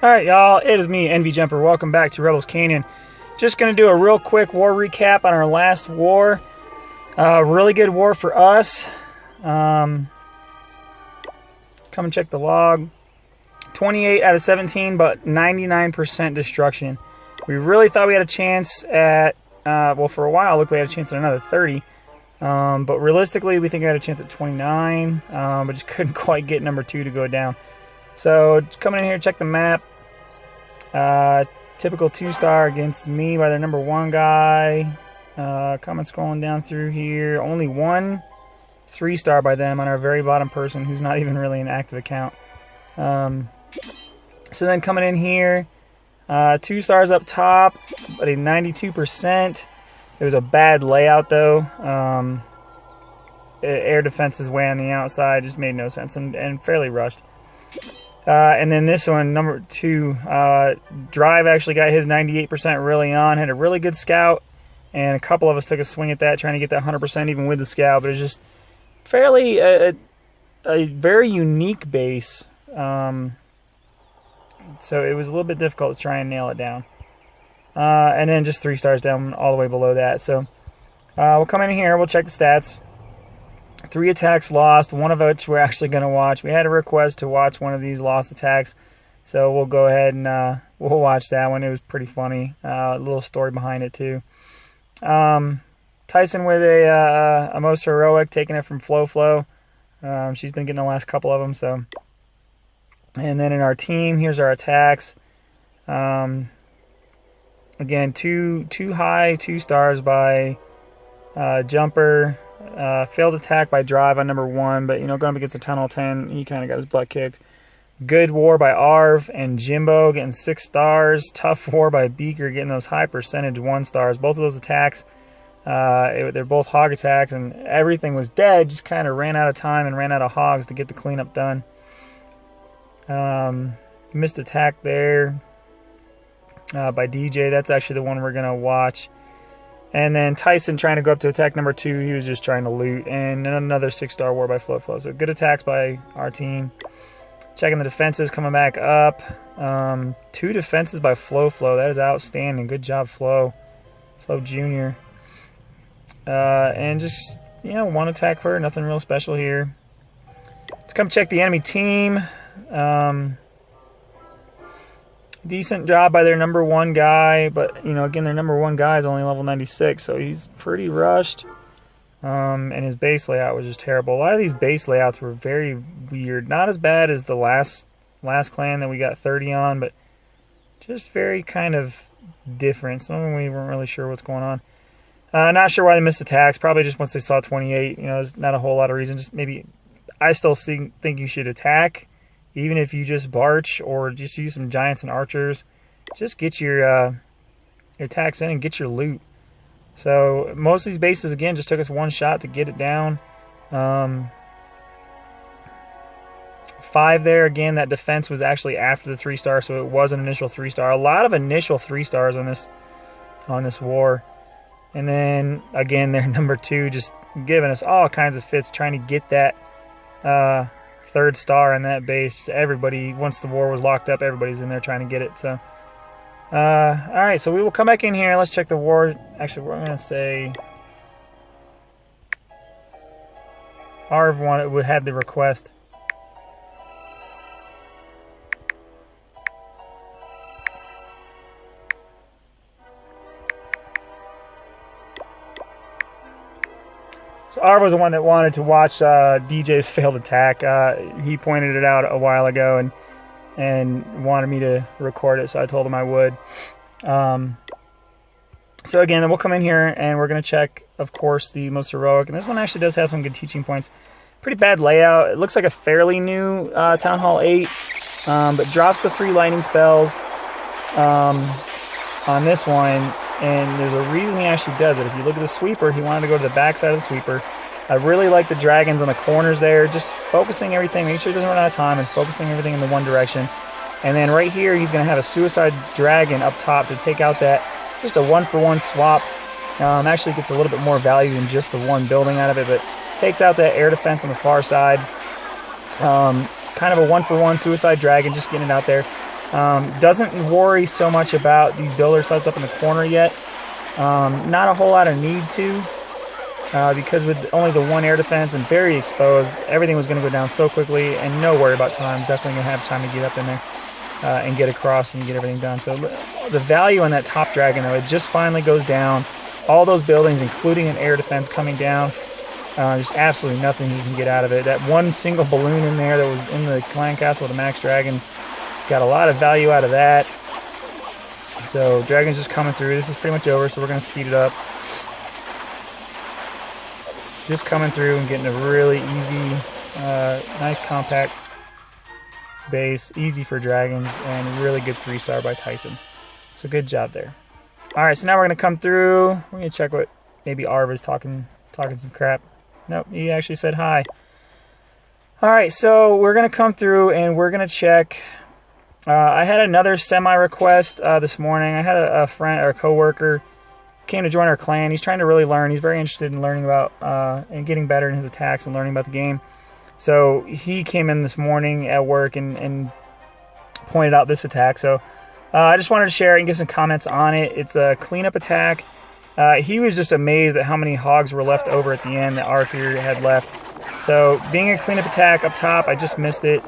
Alright y'all, it is me, Envy Jumper. Welcome back to Rebels Canyon. Just going to do a real quick war recap on our last war. Really good war for us. Come and check the log. 28 out of 17, but 99% destruction. We really thought we had a chance at, well, for a while it looked like we had a chance at another 30. But realistically, we think we had a chance at 29, but just couldn't quite get number 2 to go down. So, just coming in here, check the map. Typical 2-star against me by their number 1 guy. Coming scrolling down through here. Only 1 3-star by them on our very bottom person, who's not even really an active account. So then coming in here, 2 stars up top, but a 92%. It was a bad layout though. Air defense is way on the outside, just made no sense and fairly rushed. And then this one, number 2, Drive actually got his 98% really on, had a really good scout, and a couple of us took a swing at that, trying to get that 100% even with the scout, but it's just fairly a very unique base. So it was a little bit difficult to try and nail it down. And then just 3 stars down all the way below that. So we'll come in here, we'll check the stats. 3 attacks lost, one of which we're actually going to watch. We had a request to watch one of these lost attacks, so we'll go ahead and we'll watch that one. It was pretty funny. A little story behind it too. Tyson with a most heroic, taking it from Flo. She's been getting the last couple of them. So, and then in our team, here's our attacks. Again, two high 2 stars by Jumper. Failed attack by Drive on number 1, but, you know, going up against a Tunnel 10, he kind of got his butt kicked. Good war by Arv and Jimbo, getting 6 stars. Tough war by Beaker, getting those high percentage 1 stars. Both of those attacks, they're both hog attacks, and everything was dead. Just kind of ran out of time and ran out of hogs to get the cleanup done. Missed attack there by DJ. That's actually the one we're going to watch. And then Tyson trying to go up to attack number 2. He was just trying to loot. And another 6-star war by Flo. So good attacks by our team. Checking the defenses, coming back up. 2 defenses by Flo. That is outstanding. Good job, Flo Jr. And just, you know, 1 attack for her. Nothing real special here. Let's come check the enemy team. Decent job by their number 1 guy, but, you know, again, their number 1 guy is only level 96, so he's pretty rushed. And his base layout was just terrible. A lot of these base layouts were very weird. Not as bad as the last clan that we got 30 on, but just very kind of different. Some of them we weren't really sure what's going on. Not sure why they missed attacks. Probably just once they saw 28. You know, there's not a whole lot of reason. Just maybe, I still think you should attack. Even if you just barch or just use some giants and archers, just get your attacks in and get your loot. So most of these bases, again, just took us 1 shot to get it down. 5 there. Again, that defense was actually after the 3-star, so it was an initial 3-star. A lot of initial 3-stars on this war. And then, again, their number 2 just giving us all kinds of fits, trying to get that 3rd star in that base. Everybody, once the war was locked up, everybody's in there trying to get it. So, alright, so we will come back in here. Let's check the war. Actually, we're going to say Arv had the request. So Arv was the one that wanted to watch DJ's failed attack. He pointed it out a while ago and wanted me to record it, so I told him I would. So again, then we'll come in here and we're going to check, of course, the most heroic. And this one actually does have some good teaching points. Pretty bad layout. It looks like a fairly new Town Hall 8, but drops the 3 lightning spells on this one. And there's a reason he actually does it. If you look at the sweeper, he wanted to go to the back side of the sweeper. I really like the dragons on the corners there, just focusing everything, make sure he doesn't run out of time, and focusing everything in the one direction. And then right here, he's going to have a suicide dragon up top to take out that, just a 1-for-1 swap. Actually gets a little bit more value than just the 1 building out of it, but takes out that air defense on the far side. Kind of a 1-for-1 suicide dragon, just getting it out there. Doesn't worry so much about these builder sets up in the corner yet. Not a whole lot of need to, because with only the one air defense and very exposed, everything was going to go down so quickly, and no worry about time. Definitely going to have time to get up in there and get across and get everything done. So the value on that top dragon, though, it just finally goes down. All those buildings, including an air defense coming down, there's absolutely nothing you can get out of it. That one single balloon in there that was in the clan castle with the max dragon, got a lot of value out of that. So dragon's just coming through. This is pretty much over, so we're going to speed it up. Just coming through and getting a really easy, nice compact base, easy for dragons, and really good 3-star by Tyson. So good job there. All right, so now we're going to come through. We're going to check what maybe Arvaris talking some crap. Nope, he actually said hi. All right, so we're going to come through and we're going to check. I had another semi-request this morning. I had a friend or a coworker came to join our clan. He's trying to really learn. He's very interested in learning about and getting better in his attacks and learning about the game. So he came in this morning at work and pointed out this attack. So I just wanted to share it and give some comments on it. It's a cleanup attack. He was just amazed at how many hogs were left over at the end that Arthur had left. So being a cleanup attack up top, I just missed it.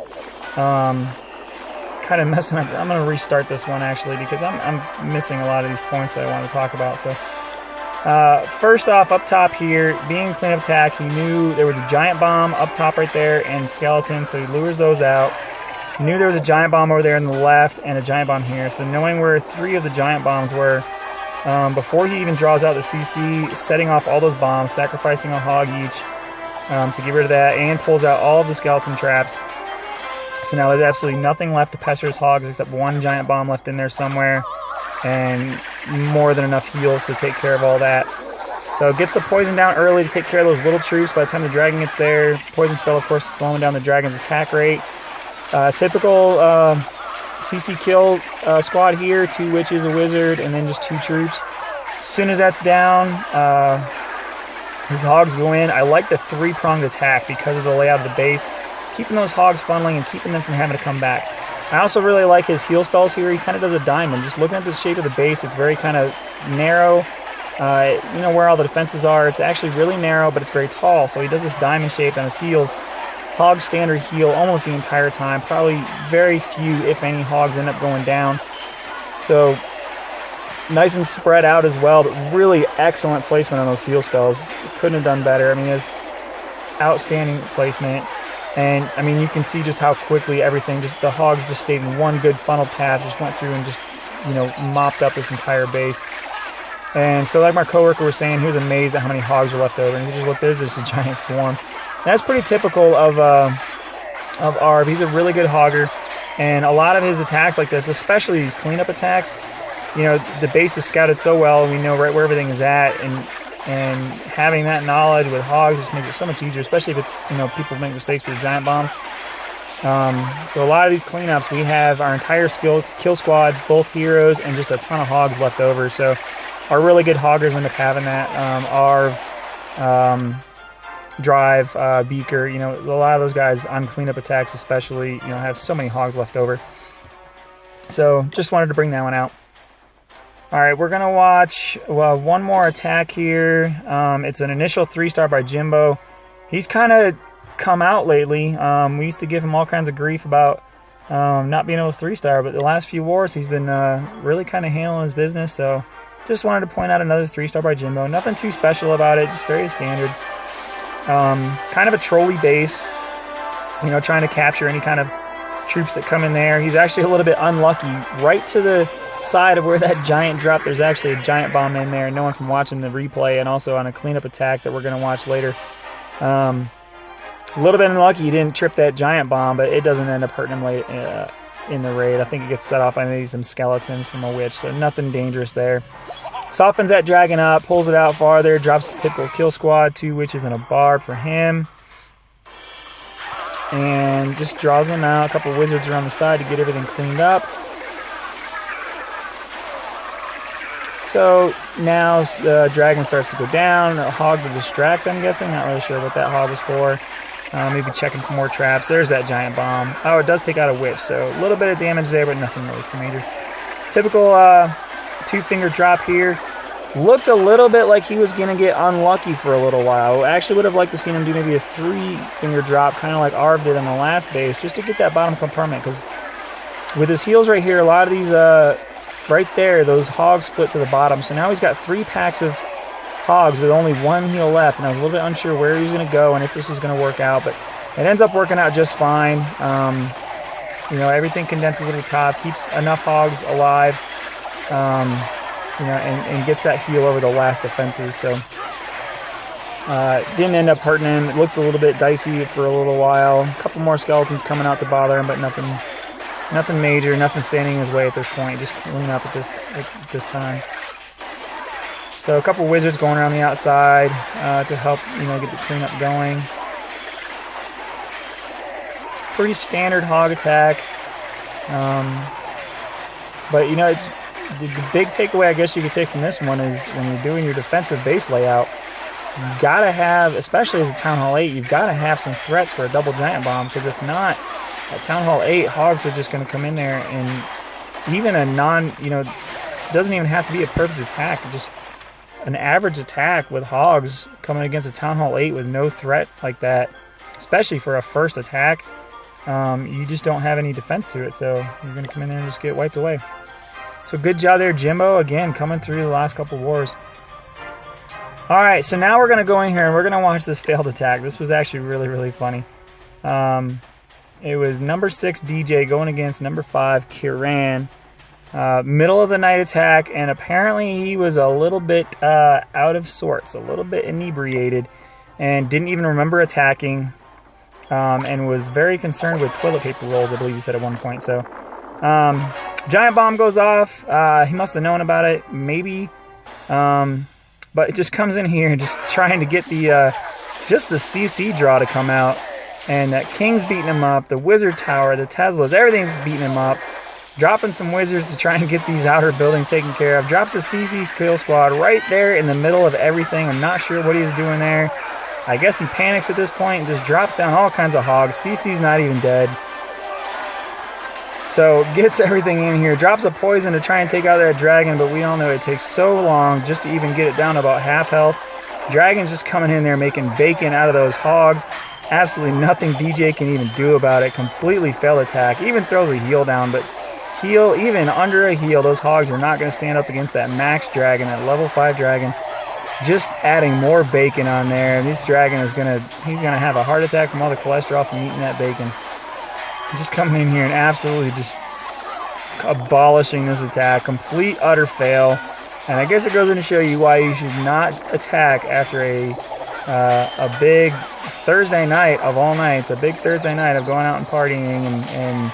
Kind of messing up. I'm going to restart this one actually because I'm missing a lot of these points that I want to talk about. So first off, up top here, being a cleanup attack, he knew there was a giant bomb up top right there and skeletons, so he lures those out. He knew there was a giant bomb over there on the left and a giant bomb here. So knowing where 3 of the giant bombs were, before he even draws out the CC, setting off all those bombs, sacrificing a hog each to get rid of that, and pulls out all of the skeleton traps. So now there's absolutely nothing left to pester his hogs except one giant bomb left in there somewhere, and more than enough heals to take care of all that. So gets the poison down early to take care of those little troops. By the time the dragon gets there, poison spell of course is slowing down the dragon's attack rate. Typical CC kill squad here, 2 witches, a wizard, and then just 2 troops. As soon as that's down, his hogs go in. I like the 3-pronged attack because of the layout of the base, keeping those hogs funneling and keeping them from having to come back. I also really like his heal spells here. He kind of does a diamond. Just looking at the shape of the base, it's very kind of narrow. You know where all the defenses are. It's actually really narrow, but it's very tall. So he does this diamond shape on his heals. Hogs standard heal almost the entire time. Probably very few, if any, hogs end up going down. So nice and spread out as well, but really excellent placement on those heal spells. Couldn't have done better. I mean, it's outstanding placement. And, I mean, you can see just how quickly everything, just the hogs just stayed in one good funnel path, just went through and just, you know, mopped up this entire base. And so like my coworker was saying, he was amazed at how many hogs were left over. And he just looked, there's just a giant swarm. And that's pretty typical of Arv. He's a really good hogger. And a lot of his attacks like this, especially these cleanup attacks, you know, the base is scouted so well, we know right where everything is at. And having that knowledge with hogs just makes it so much easier, especially if it's, you know, people make mistakes with giant bombs. So a lot of these cleanups, we have our entire kill squad, both heroes, and just a ton of hogs left over. So our really good hoggers end up having that. Drive, Beaker, you know, a lot of those guys on cleanup attacks especially, you know, have so many hogs left over. So just wanted to bring that one out. All right, we're going to watch one more attack here. It's an initial 3-star by Jimbo. He's kind of come out lately. We used to give him all kinds of grief about not being able to 3-star, but the last few wars he's been really kind of handling his business. So just wanted to point out another 3-star by Jimbo. Nothing too special about it, just very standard. Kind of a trolley base, you know, trying to capture any kind of troops that come in there. He's actually a little bit unlucky. Right to the side of where that giant dropped, there's actually a giant bomb in there. No one from watching the replay, and also on a cleanup attack that we're going to watch later. A little bit unlucky he didn't trip that giant bomb, but it doesn't end up hurting him late in the raid. I think it gets set off by maybe some skeletons from a witch, so nothing dangerous there. Softens that dragon up, pulls it out farther, drops his typical kill squad, 2 witches and a barb for him. And just draws them out. A couple wizards around the side to get everything cleaned up. So now the dragon starts to go down. A hog to distract, I'm guessing. Not really sure what that hog was for. Maybe checking for more traps. There's that giant bomb. Oh, it does take out a witch, so a little bit of damage there, but nothing really too major. Typical 2-finger drop here. Looked a little bit like he was going to get unlucky for a little while. I actually would have liked to see him do maybe a 3-finger drop, kind of like Arv did on the last base, just to get that bottom compartment, because with his heals right here, a lot of these, right there, those hogs split to the bottom. So now he's got 3 packs of hogs with only 1 heal left, and I was a little bit unsure where he was going to go and if this was going to work out, but it ends up working out just fine. You know, everything condenses at the top, keeps enough hogs alive. You know, and gets that heal over the last defenses. So didn't end up hurting him. It looked a little bit dicey for a little while. A couple more skeletons coming out to bother him, but nothing major, nothing standing in his way at this point. Just cleaning up at this time. So a couple wizards going around the outside to help, you know, get the cleanup going. Pretty standard hog attack. But you know, it's the big takeaway I guess you could take from this one is when you're doing your defensive base layout, you gotta have, especially as a Town Hall 8, you've gotta have some threats for a double giant bomb, because if not, at Town Hall 8, hogs are just gonna come in there, and even a you know, it doesn't even have to be a perfect attack, just an average attack with hogs coming against a Town Hall 8 with no threat like that, especially for a first attack, you just don't have any defense to it, so you're gonna come in there and just get wiped away. So good job there, Jimbo, again, coming through the last couple wars. All right, so now we're going to go in here and we're going to watch this failed attack. This was actually really, really funny. It was number 6, DJ, going against number 5, Kiran. Middle of the night attack, and apparently he was a little bit out of sorts, a little bit inebriated, and didn't even remember attacking, and was very concerned with toilet paper rolls, I believe you said at one point. So giant bomb goes off. He must have known about it, maybe. But it just comes in here and just trying to get the just the CC draw to come out. And that King's beating him up. The Wizard Tower, the Teslas, everything's beating him up. Dropping some wizards to try and get these outer buildings taken care of. Drops a CC kill squad right there in the middle of everything. I'm not sure what he's doing there. I guess he panics at this point and just drops down all kinds of hogs. CC's not even dead. So gets everything in here, drops a poison to try and take out that dragon, but we all know it takes so long just to even get it down to about half health. Dragon's just coming in there making bacon out of those hogs. Absolutely nothing DJ can even do about it. Completely failed attack. Even throws a heal down, but heal, even under a heal, those hogs are not going to stand up against that max dragon, that level 5 dragon. Just adding more bacon on there, and this dragon is he's gonna have a heart attack from all the cholesterol from eating that bacon. Just coming in here and absolutely just abolishing this attack. Complete, utter fail. And I guess it goes in to show you why you should not attack after a big Thursday night of all nights. A big Thursday night of going out and partying and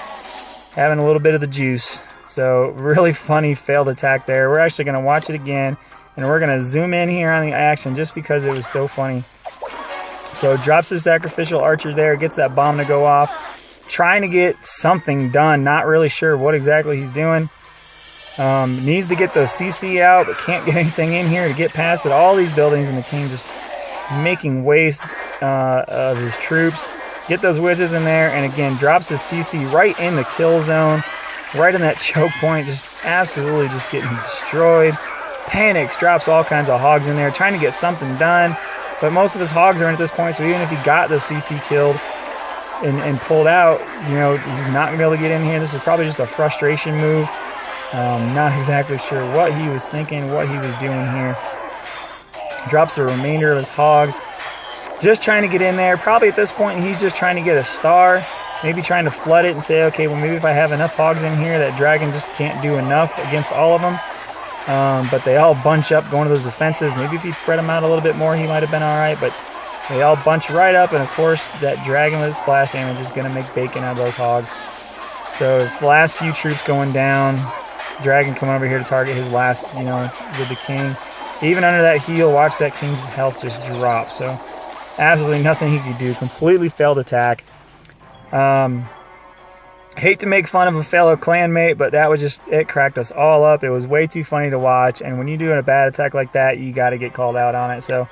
having a little bit of the juice. So really funny failed attack there. We're actually going to watch it again. And we're going to zoom in here on the action just because it was so funny. So drops his sacrificial archer there. Gets that bomb to go off. Trying to get something done, not really sure what exactly he's doing. Needs to get those CC out, but can't get anything in here to get past it. All these buildings, and the King just making waste of his troops. Get those wizards in there, and again, drops his CC right in the kill zone, right in that choke point, just absolutely just getting destroyed. Panics, drops all kinds of hogs in there, trying to get something done, but most of his hogs are in at this point, so even if he got the CC killed, and pulled out, you know, he's not going to be able to get in here. This is probably just a frustration move. Not exactly sure what he was thinking, what he was doing here. Drops the remainder of his hogs. Just trying to get in there. Probably at this point, he's just trying to get a star. Maybe trying to flood it and say, okay, well, maybe if I have enough hogs in here, that dragon just can't do enough against all of them. But they all bunch up going to those defenses. Maybe if he'd spread them out a little bit more, he might have been all right. But they all bunch right up, and of course, that dragon with its splash damage is going to make bacon out of those hogs. So the last few troops going down, dragon coming over here to target his last, you know, with the King. Even under that heal, watch that King's health just drop. So absolutely nothing he could do. Completely failed attack. Hate to make fun of a fellow clanmate, but that was just, it cracked us all up. It was way too funny to watch, and when you do a bad attack like that, you got to get called out on it. So